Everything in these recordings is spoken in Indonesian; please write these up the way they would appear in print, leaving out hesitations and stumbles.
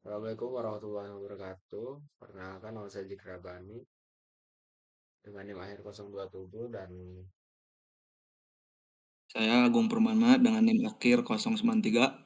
Assalamualaikum warahmatullahi wabarakatuh. Perkenalkan nama saya Jikrabani dengan NIM akhir 027 dan Saya Agung Permana dengan NIM akhir 093.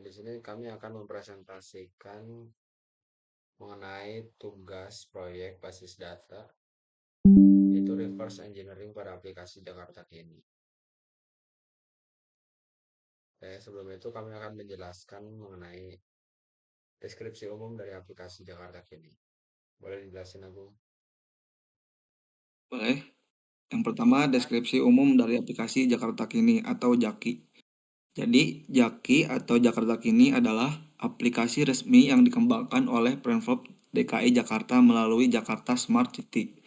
di sini kami akan mempresentasikan mengenai tugas proyek basis data yaitu reverse engineering pada aplikasi Jakarta Kini. Sebelum itu kami akan menjelaskan mengenai deskripsi umum dari aplikasi Jakarta Kini. Boleh dijelasin Agung? Boleh. Yang pertama, deskripsi umum dari aplikasi Jakarta Kini atau JAKI. Jadi, JAKI atau Jakarta Kini adalah aplikasi resmi yang dikembangkan oleh Pemprov DKI Jakarta melalui Jakarta Smart City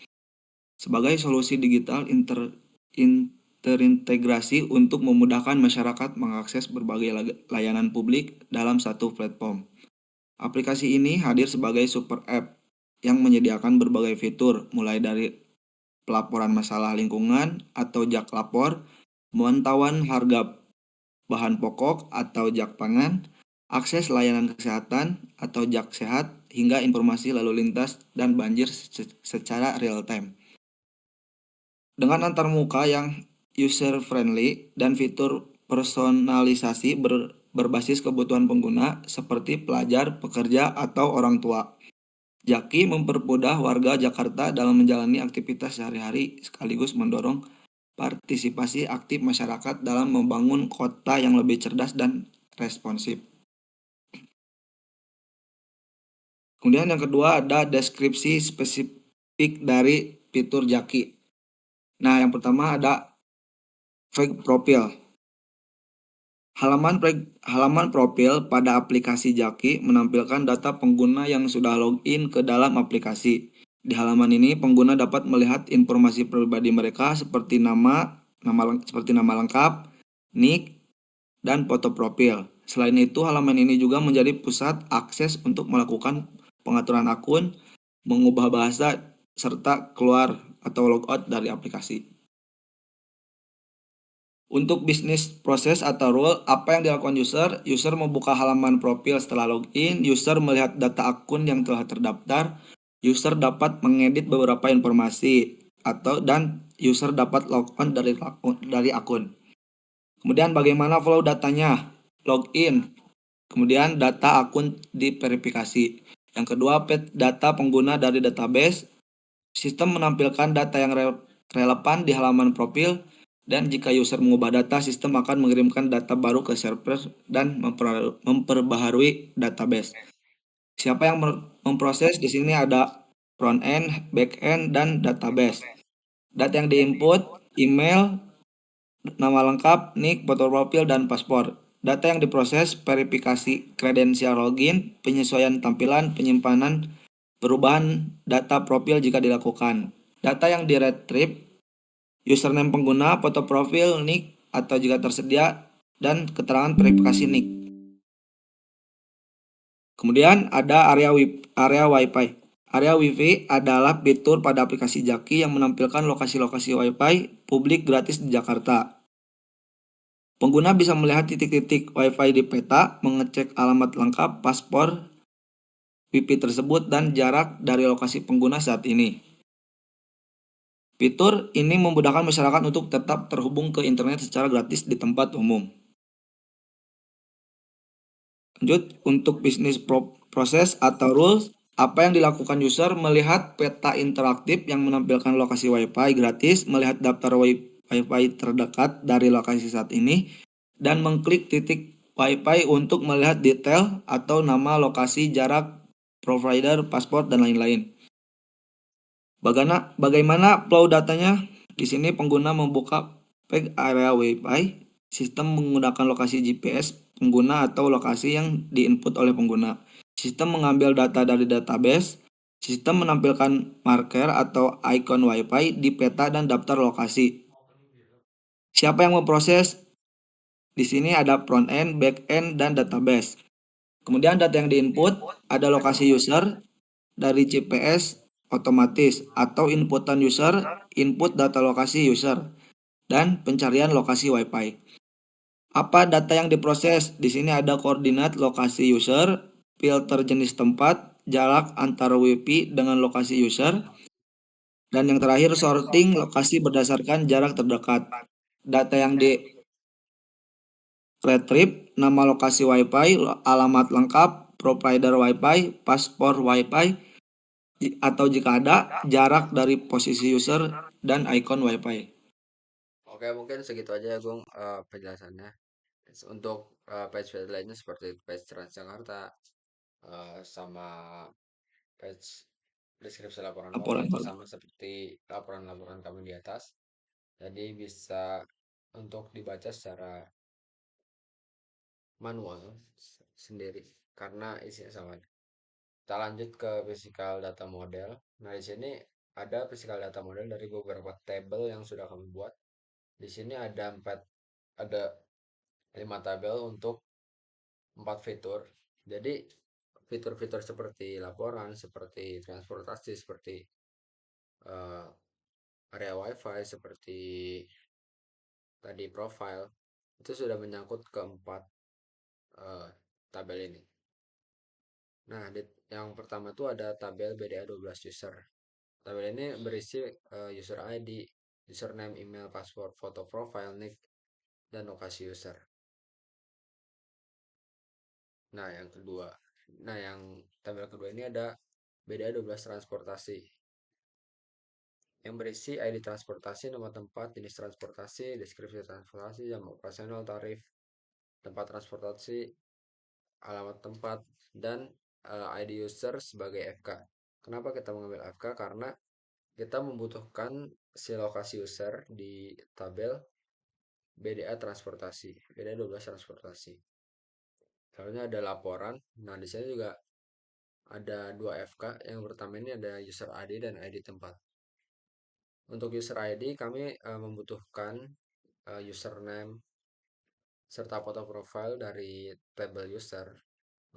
sebagai solusi digital terintegrasi untuk memudahkan masyarakat mengakses berbagai layanan publik dalam satu platform. Aplikasi ini hadir sebagai super app yang menyediakan berbagai fitur, mulai dari pelaporan masalah lingkungan atau jak lapor, pemantauan harga bahan pokok atau jak pangan, akses layanan kesehatan atau jak sehat, hingga informasi lalu lintas dan banjir secara real time. Dengan antarmuka yang user-friendly dan fitur personalisasi berbasis kebutuhan pengguna seperti pelajar, pekerja, atau orang tua. JAKI mempermudah warga Jakarta dalam menjalani aktivitas sehari-hari sekaligus mendorong partisipasi aktif masyarakat dalam membangun kota yang lebih cerdas dan responsif. Kemudian yang kedua ada deskripsi spesifik dari fitur JAKI. Nah, yang pertama ada fake profile. Halaman profil pada aplikasi JAKI menampilkan data pengguna yang sudah login ke dalam aplikasi. Di halaman ini, pengguna dapat melihat informasi pribadi mereka seperti nama lengkap, nick, dan foto profil. Selain itu, halaman ini juga menjadi pusat akses untuk melakukan pengaturan akun, mengubah bahasa, serta keluar atau logout dari aplikasi. Untuk bisnis proses atau rule, apa yang dilakukan user? User membuka halaman profil setelah login, user melihat data akun yang telah terdaftar, user dapat mengedit beberapa informasi, dan user dapat logon dari akun. Kemudian bagaimana flow datanya? Login, kemudian data akun diverifikasi. Yang kedua, fetch data pengguna dari database. Sistem menampilkan data yang relevan di halaman profil, dan jika user mengubah data, sistem akan mengirimkan data baru ke server dan memperbaharui database. Siapa yang memproses? Di sini ada front end, back end, dan database. Data yang diinput, email, nama lengkap, nick, foto profil, dan paspor. Data yang diproses, verifikasi kredensial login, penyesuaian tampilan, penyimpanan, perubahan data profil jika dilakukan. Data yang di-retrieve, username pengguna, foto profil, nick, atau jika tersedia, dan keterangan verifikasi nick. Kemudian ada area Wi-Fi. Area Wi-Fi adalah fitur pada aplikasi JAKI yang menampilkan lokasi-lokasi Wi-Fi publik gratis di Jakarta. Pengguna bisa melihat titik-titik Wi-Fi di peta, mengecek alamat lengkap, paspor Wi-Fi tersebut, dan jarak dari lokasi pengguna saat ini. Fitur ini memudahkan masyarakat untuk tetap terhubung ke internet secara gratis di tempat umum. Lanjut, untuk bisnis proses atau rules, apa yang dilakukan user? Melihat peta interaktif yang menampilkan lokasi Wi-Fi gratis, melihat daftar Wi-Fi terdekat dari lokasi saat ini, dan mengklik titik Wi-Fi untuk melihat detail atau nama lokasi, jarak, provider, paspor, dan lain-lain. Bagaimana flow datanya? Di sini pengguna membuka page area Wi-Fi. Sistem menggunakan lokasi GPS pengguna atau lokasi yang diinput oleh pengguna. Sistem mengambil data dari database. Sistem menampilkan marker atau icon Wi-Fi di peta dan daftar lokasi. Siapa yang memproses? Di sini ada front end, back end, dan database. Kemudian data yang diinput ada lokasi user dari GPS otomatis atau inputan user, input data lokasi user, dan pencarian lokasi Wi-Fi. Apa data yang diproses? Di sini ada koordinat lokasi user, filter jenis tempat, jarak antara WiFi dengan lokasi user, dan yang terakhir sorting lokasi berdasarkan jarak terdekat. Data yang di retrieve, nama lokasi WiFi, alamat lengkap, provider WiFi, paspor WiFi, atau jika ada, jarak dari posisi user dan icon WiFi. Oke, mungkin segitu aja ya, Gung, penjelasannya. Untuk page-page lainnya seperti page Transjakarta, sama page deskripsi laporan model Laporan itu modal. sama seperti laporan-laporan kami di atas. Jadi bisa untuk dibaca secara manual sendiri karena isinya sama. Kita lanjut ke physical data model. Nah, di sini ada physical data model dari beberapa tabel yang sudah kami buat. Di sini ada 5 tabel untuk 4 fitur. Jadi fitur-fitur seperti laporan, seperti transportasi, seperti eh, area WiFi, seperti tadi profile, itu sudah menyangkut keempat eh, tabel ini. Nah, yang pertama itu ada tabel BDA 12 user. Tabel ini berisi user ID, username, email, password, foto profile, nick, dan lokasi user. Nah, yang tabel kedua ini ada BDA 12 transportasi yang berisi ID transportasi, nama tempat, jenis transportasi, deskripsi transportasi, jam operasional, tarif, tempat transportasi, alamat tempat, dan ID user sebagai FK. Kenapa kita mengambil FK? Karena kita membutuhkan si lokasi user di tabel BDA transportasi, BDA 12 transportasi. Soalnya ada laporan. Nah, di sini juga ada dua FK. Yang pertama ini ada user ID dan ID tempat. Untuk user ID kami membutuhkan username serta foto profile dari tabel user.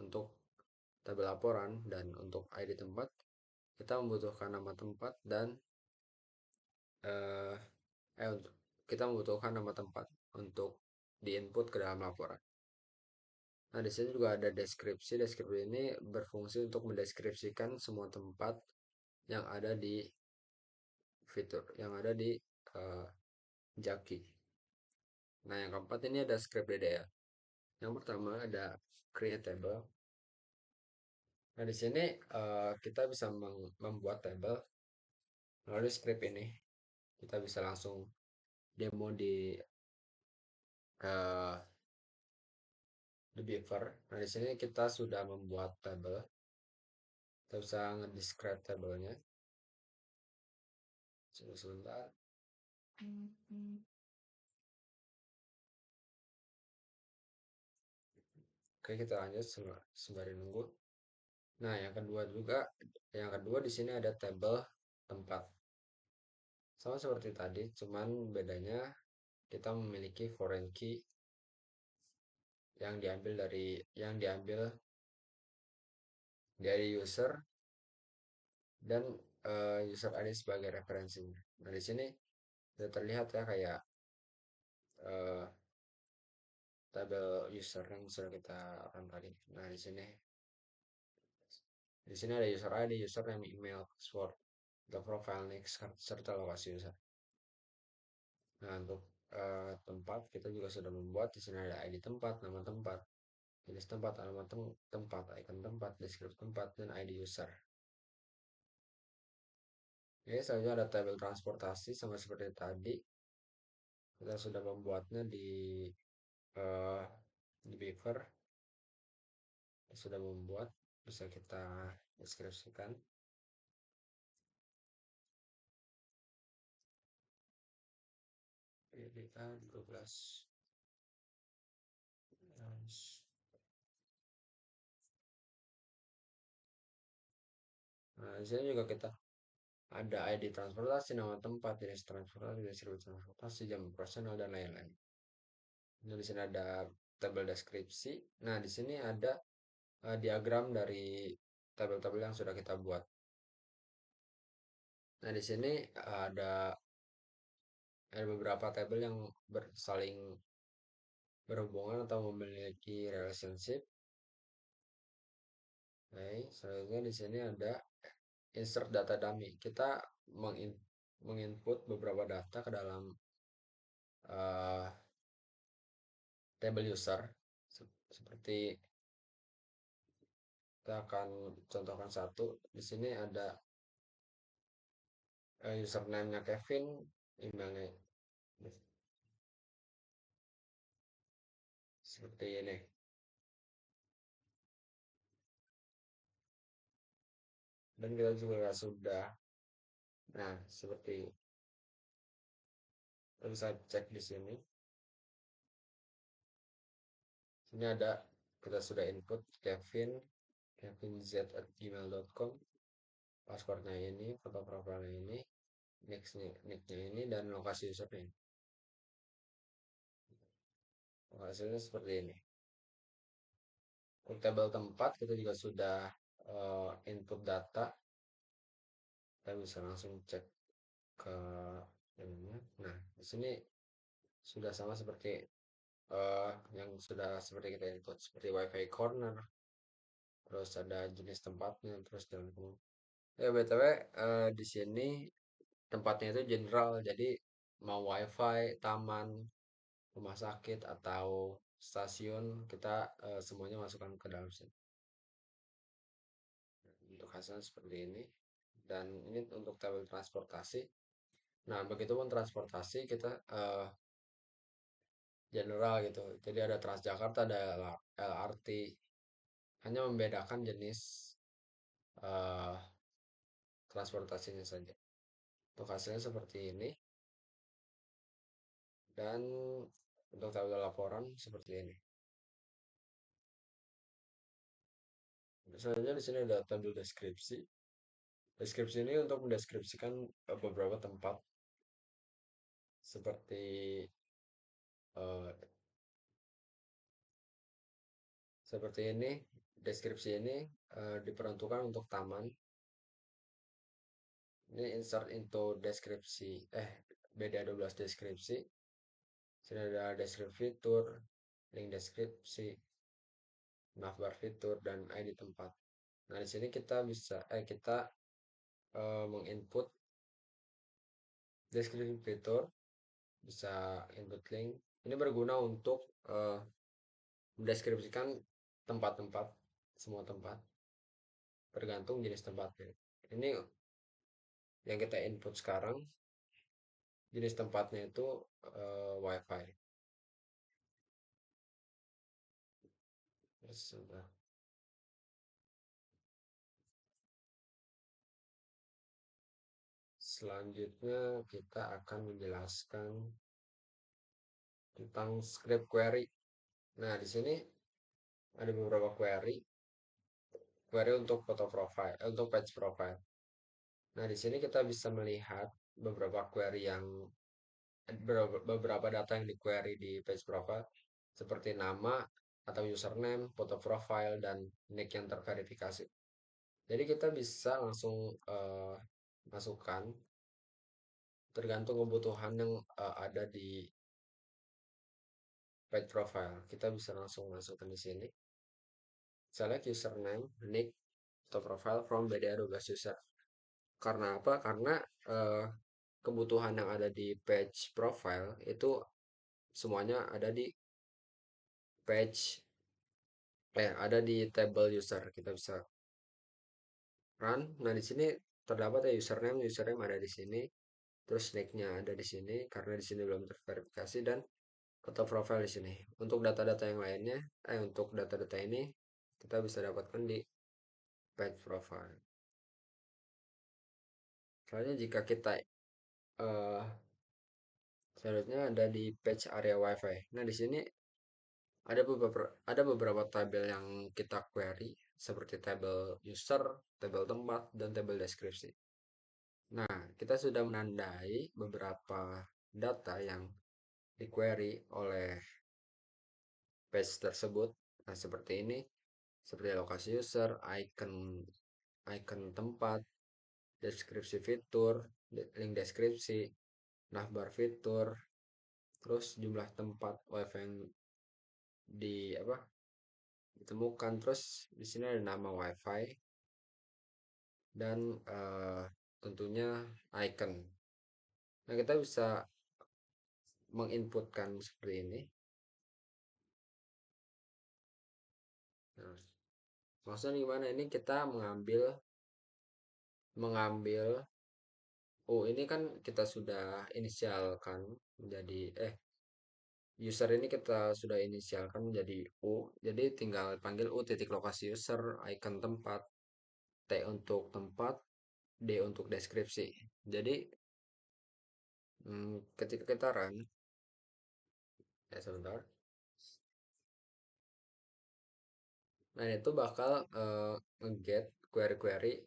Untuk tabel laporan dan untuk ID tempat kita membutuhkan nama tempat dan eh, untuk kita membutuhkan nama tempat untuk diinput ke dalam laporan. Nah, di sini juga ada deskripsi. Deskripsi ini berfungsi untuk mendeskripsikan semua tempat yang ada di uh, Jaki. Nah, yang keempat ini ada script DDL. Yang pertama ada create table. Nah, di sini kita bisa membuat table melalui script ini. Kita bisa langsung demo uh, di Beaver. Nah, di sini kita sudah membuat table. Kita bisa nge-describe tabelnya. Sebentar. Oke, kita lanjut sembari nunggu. Nah, yang kedua di sini ada tabel tempat. Sama seperti tadi, cuman bedanya kita memiliki foreign key yang diambil dari user dan user ID sebagai referensinya. Nah, di sini sudah terlihat ya kayak uh, tabel user yang sudah kita run tadi. Nah, di sini ada user ID, username, email, password, the profile, next, serta lokasi user. Nah, untuk tempat kita juga sudah membuat. Di sini ada ID tempat, nama tempat, jenis tempat, alamat tempat, icon tempat, deskripsi tempat, dan ID user. Oke, selanjutnya ada tabel transportasi sama seperti tadi. Kita sudah membuatnya uh, di Beaver. Kita sudah membuat, bisa kita deskripsikan. PDA 12. Nah, di sini juga kita ada ID transportasi, nama tempat, jenis transportasi, deskripsi transportasi, jam operasional, dan lain-lain. Nah, di sini ada tabel deskripsi. Nah, di sini ada diagram dari tabel-tabel yang sudah kita buat. Nah, di sini ada beberapa tabel yang saling berhubungan atau memiliki relationship. Oke, selanjutnya di sini ada insert data dummy. Kita menginput beberapa data ke dalam eh, table user. Seperti kita akan contohkan satu. Di sini ada username-nya Kevin, emailnya seperti ini. Dan kita juga sudah, nah seperti kita bisa cek di sini. Sini ada kita sudah input kevinz@gmail.com, passwordnya ini, foto profilnya ini, nicknya ini, dan lokasi username. Hasilnya seperti ini. Untuk tabel tempat kita juga sudah input data. Kita bisa langsung cek ke ininya. Nah, di sini sudah sama seperti yang sudah seperti kita input, seperti WiFi corner, terus ada jenis tempatnya, terus dan ya BTW di sini tempatnya itu general, jadi mau WiFi, taman, rumah sakit atau stasiun kita semuanya masukkan ke dalam sini. Untuk hasilnya seperti ini. Dan ini untuk tabel transportasi. Nah, begitupun transportasi kita general gitu. Jadi ada Transjakarta, ada LRT. Hanya membedakan jenis eh, transportasinya saja. Untuk hasilnya seperti ini. Dan untuk tabel laporan seperti ini. Selanjutnya di sini ada tabel deskripsi. Deskripsi ini untuk mendeskripsikan beberapa tempat seperti eh, seperti ini. Deskripsi ini diperuntukkan untuk taman. Ini insert into deskripsi, beda 12 deskripsi. Sini ada deskripsi fitur, link deskripsi, navbar fitur, dan ID tempat. Nah, di sini kita bisa kita menginput deskripsi fitur, bisa input link. Ini berguna untuk mendeskripsikan tempat-tempat, semua tempat, tergantung jenis tempatnya. Ini yang kita input sekarang, jenis tempatnya itu WiFi. Sudah. Selanjutnya kita akan menjelaskan tentang script query. Nah, di sini ada beberapa query. Query untuk foto profile, untuk page profile. Nah, di sini kita bisa melihat beberapa query yang beberapa data yang di query di page profile seperti nama atau username, foto profile, dan nick yang terverifikasi. Jadi kita bisa langsung masukkan tergantung kebutuhan yang ada di page profile. Kita bisa langsung masukkan di sini. Select username, nick, atau profile from BDA12 user. Karena apa? Karena eh, kebutuhan yang ada di page profile itu semuanya ada di page ada di table user. Kita bisa run. Nah, di sini terdapat ya username ada di sini. Terus nicknya ada di sini karena di sini belum terverifikasi, dan foto profile di sini. Untuk data-data yang lainnya, untuk data-data ini kita bisa dapatkan di page profile. Soalnya jika kita selanjutnya ada di page area WiFi. Nah, di sini ada beberapa tabel yang kita query seperti tabel user, tabel tempat, dan tabel deskripsi. Nah, kita sudah menandai beberapa data yang di query oleh page tersebut. Nah, seperti ini, seperti lokasi user, icon icon tempat, deskripsi fitur, link deskripsi, navbar fitur, terus jumlah tempat wifi yang di apa ditemukan. Terus di sini ada nama WiFi dan tentunya icon. Nah, kita bisa menginputkan seperti ini. Nah, maksudnya gimana? Ini kita mengambil mengambil ini kan kita sudah inisialkan menjadi user ini kita sudah inisialkan menjadi U. Jadi tinggal panggil U titik lokasi user, icon tempat, T untuk tempat, D untuk deskripsi. Jadi ketika kita run, sebentar. Nah, itu bakal nge-get query-query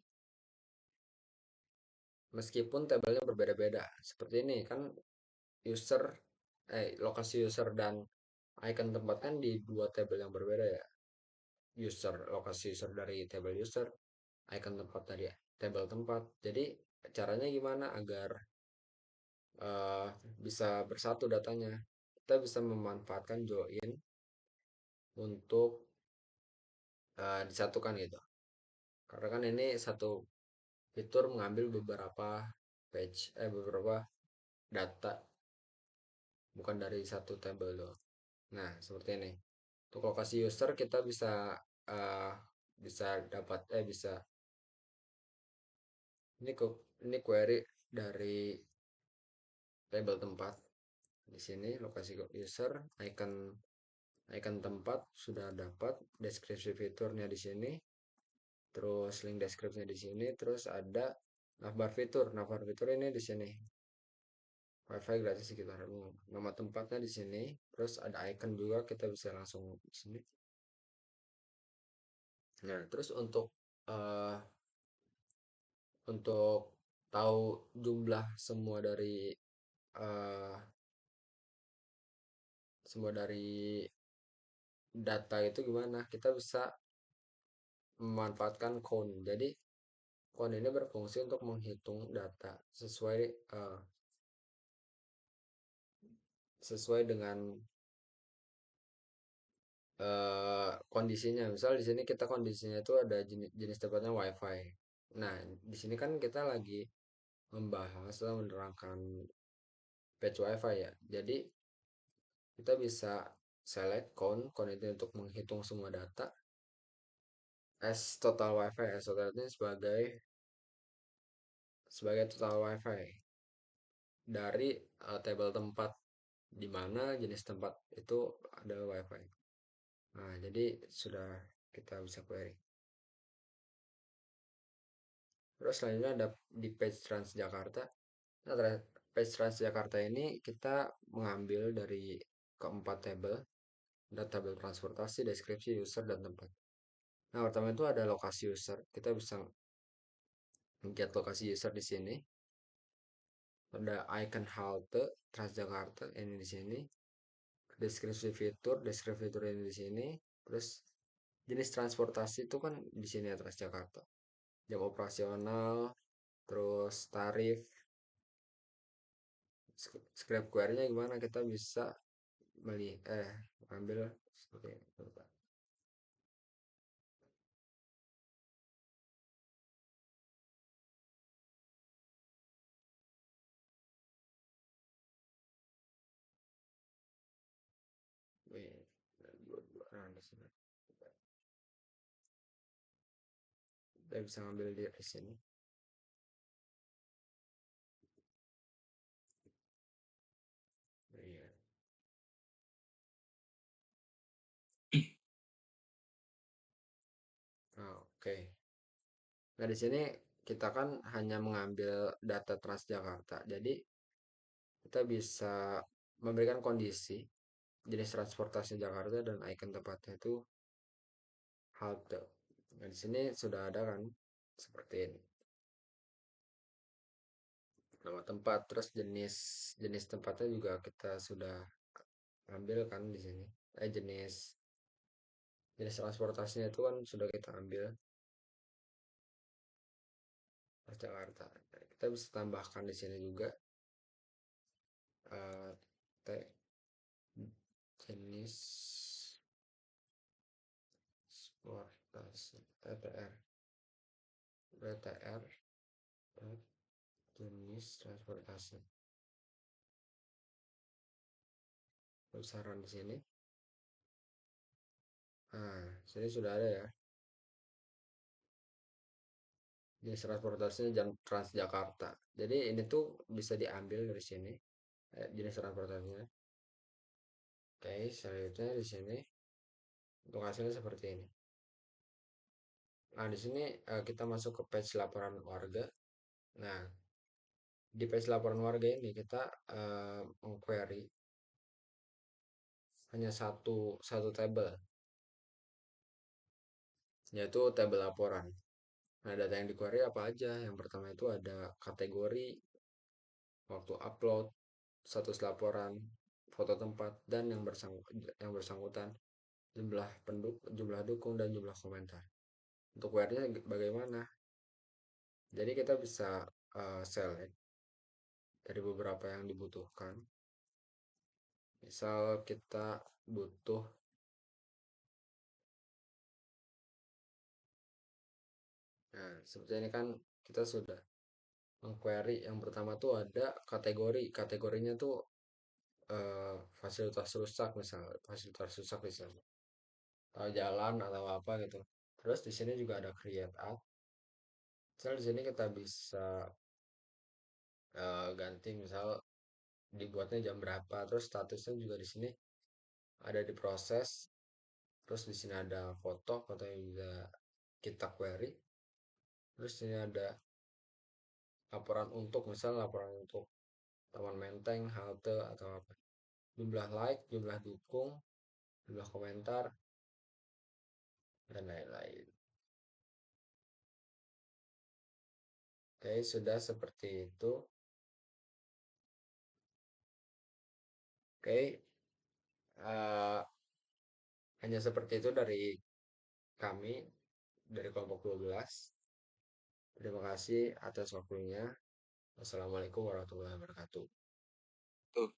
meskipun tabelnya berbeda-beda. Seperti ini kan user lokasi user dan icon tempat kan di dua tabel yang berbeda ya. Lokasi user dari tabel user, icon tempat dari tabel tempat. Jadi caranya gimana agar eh, bisa bersatu datanya? Kita bisa memanfaatkan join untuk disatukan gitu. Karena kan ini satu fitur mengambil beberapa data bukan dari satu tabel loh. Nah, seperti ini. Untuk lokasi user kita uh, bisa dapat bisa ini kok ini query dari tabel tempat. Di sini lokasi user, icon icon tempat sudah dapat, deskripsi fiturnya di sini, terus link deskripsinya di sini, terus ada navbar fitur. Navbar fitur ini di sini. WiFi gratis sekitarmu. Nama tempatnya di sini, terus ada icon juga kita bisa langsung di sini. Nah, terus uh, untuk tahu jumlah uh, semua dari data itu gimana? Kita bisa memanfaatkan count. Jadi count ini berfungsi untuk menghitung data uh, sesuai dengan kondisinya. Misal di sini kita kondisinya itu ada jenis tempatnya WiFi. Nah, di sini kan kita lagi membahas atau menerangkan patch WiFi ya. Jadi kita bisa select count itu untuk menghitung semua data as total WiFi. As total ini sebagai total WiFi dari tabel tempat di mana jenis tempat itu ada WiFi. Nah, jadi sudah kita bisa query. Terus selanjutnya ada di page Transjakarta. Nah, page Transjakarta ini kita mengambil dari keempat tabel, ada tabel transportasi, deskripsi, user, dan tempat. Nah, pertama itu ada lokasi user. Kita bisa get lokasi user di sini. Ada icon halte Transjakarta ini di sini. Deskripsi fitur ini di sini. Terus jenis transportasi itu kan di sini ya Transjakarta. Jam operasional, terus tarif, script query-nya gimana kita bisa ambil seperti itu. Nah, di sini. Kita bisa ngambil di sini. Iya. Oke. Nah, di sini kita kan hanya mengambil data Transjakarta. Jadi kita bisa memberikan kondisi jenis transportasi Jakarta dan icon tempatnya itu halte. Nah, di sini sudah ada kan seperti ini. Nama tempat, terus jenis jenis tempatnya juga kita sudah ambil kan di sini. Jenis jenis transportasinya itu kan sudah kita ambil Jakarta. Kita bisa tambahkan di sini juga eh, jenis transportasi TTR BTR jenis transportasi besaran di sini. Nah, sini sudah ada ya. Jenis transportasinya Transjakarta. Jadi ini tuh bisa diambil dari sini jenis transportasinya. Oke, selanjutnya di sini untuk hasilnya seperti ini. Nah, di sini kita masuk ke page laporan warga. Nah, di page laporan warga ini kita mengquery hanya satu tabel, yaitu tabel laporan. Nah, data yang di query apa aja? Yang pertama itu ada kategori, waktu upload, status laporan, foto tempat, dan yang bersangkutan, jumlah dukung, dan jumlah komentar. Untuk query-nya bagaimana? Jadi kita bisa select dari beberapa yang dibutuhkan. Misal kita butuh, nah seperti ini kan kita sudah mengquery. Yang pertama tuh ada kategorinya tuh fasilitas rusak, misalnya atau jalan atau apa gitu. Terus di sini juga ada create ad. Misal di sini kita bisa ganti, misal dibuatnya jam berapa, terus statusnya juga di sini ada diproses. Terus di sini ada foto yang bisa kita query. Terus di sini ada laporan untuk Taman Menteng, halte atau apa. Jumlah like, jumlah dukung, jumlah komentar, dan lain-lain. Oke, sudah seperti itu. Oke, eh, hanya seperti itu dari kami, dari kelompok 12. Terima kasih atas waktunya. Wassalamualaikum warahmatullahi wabarakatuh. Tuh.